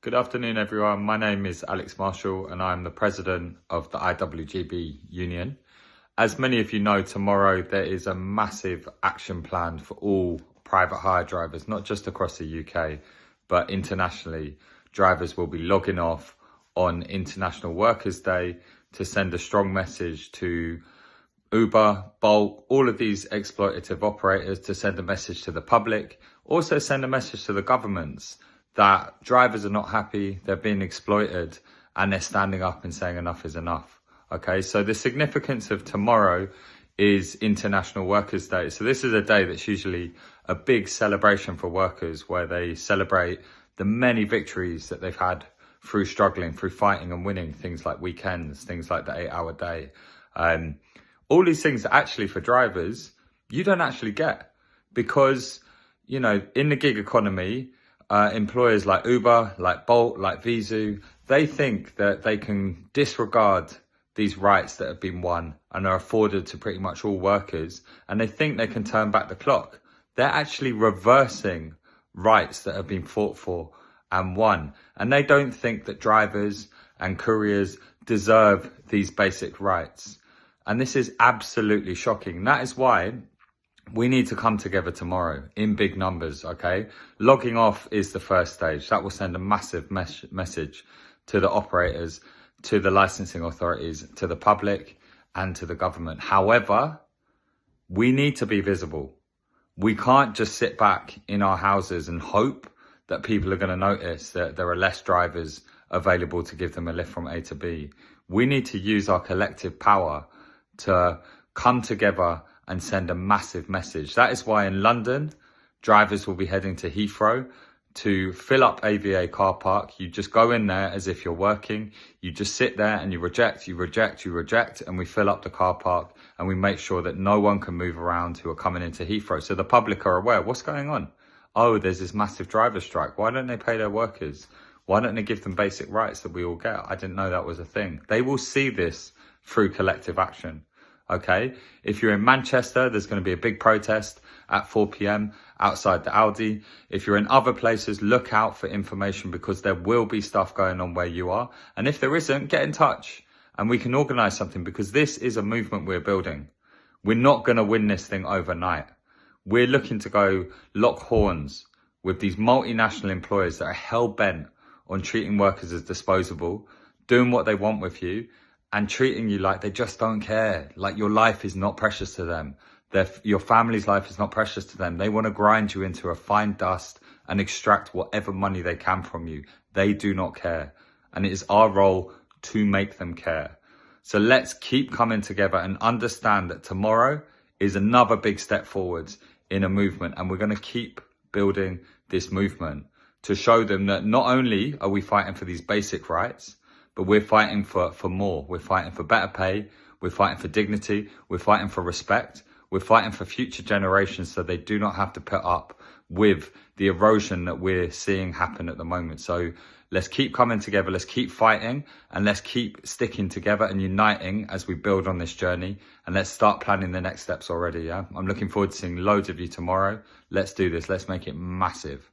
Good afternoon, everyone. My name is Alex Marshall and I'm the president of the IWGB Union. As many of you know, tomorrow there is a massive action plan for all private hire drivers, not just across the UK, but internationally. Drivers will be logging off on International Workers' Day to send a strong message to Uber, Bolt, all of these exploitative operators, to send a message to the public, also send a message to the governments that drivers are not happy, they're being exploited, and they're standing up and saying enough is enough. Okay, so the significance of tomorrow is International Workers' Day. So this is a day that's usually a big celebration for workers, where they celebrate the many victories that they've had through struggling, through fighting and winning, things like weekends, things like the 8-hour day. All these things that actually for drivers, you don't actually get, because, you know, in the gig economy, employers like Uber, like Bolt, like Vizu, they think that they can disregard these rights that have been won and are afforded to pretty much all workers, and they think they can turn back the clock. They're actually reversing rights that have been fought for and won. And they don't think that drivers and couriers deserve these basic rights. And this is absolutely shocking. That is why we need to come together tomorrow in big numbers, okay? Logging off is the first stage. That will send a massive message to the operators, to the licensing authorities, to the public, and to the government. However, we need to be visible. We can't just sit back in our houses and hope that people are going to notice that there are less drivers available to give them a lift from A to B. We need to use our collective power to come together and send a massive message. That is why in London, drivers will be heading to Heathrow to fill up AVA car park. You just go in there as if you're working. You just sit there and you reject, and we fill up the car park, and we make sure that no one can move around who are coming into Heathrow. So the public are aware, what's going on? Oh, there's this massive driver strike. Why don't they pay their workers? Why don't they give them basic rights that we all get? I didn't know that was a thing. They will see this through collective action. Okay, if you're in Manchester, there's going to be a big protest at 4 p.m. outside the Audi. If you're in other places, look out for information, because there will be stuff going on where you are. And if there isn't, get in touch and we can organise something, because this is a movement we're building. We're not going to win this thing overnight. We're looking to go lock horns with these multinational employers that are hell-bent on treating workers as disposable, doing what they want with you, and treating you like they just don't care, like your life is not precious to them. Your family's life is not precious to them. They want to grind you into a fine dust and extract whatever money they can from you. They do not care. And it is our role to make them care. So let's keep coming together and understand that tomorrow is another big step forwards in a movement. And we're going to keep building this movement to show them that not only are we fighting for these basic rights, but we're fighting for more. We're fighting for better pay. We're fighting for dignity. We're fighting for respect. We're fighting for future generations, so they do not have to put up with the erosion that we're seeing happen at the moment. So let's keep coming together. Let's keep fighting, and let's keep sticking together and uniting as we build on this journey. And let's start planning the next steps already. Yeah, I'm looking forward to seeing loads of you tomorrow. Let's do this. Let's make it massive.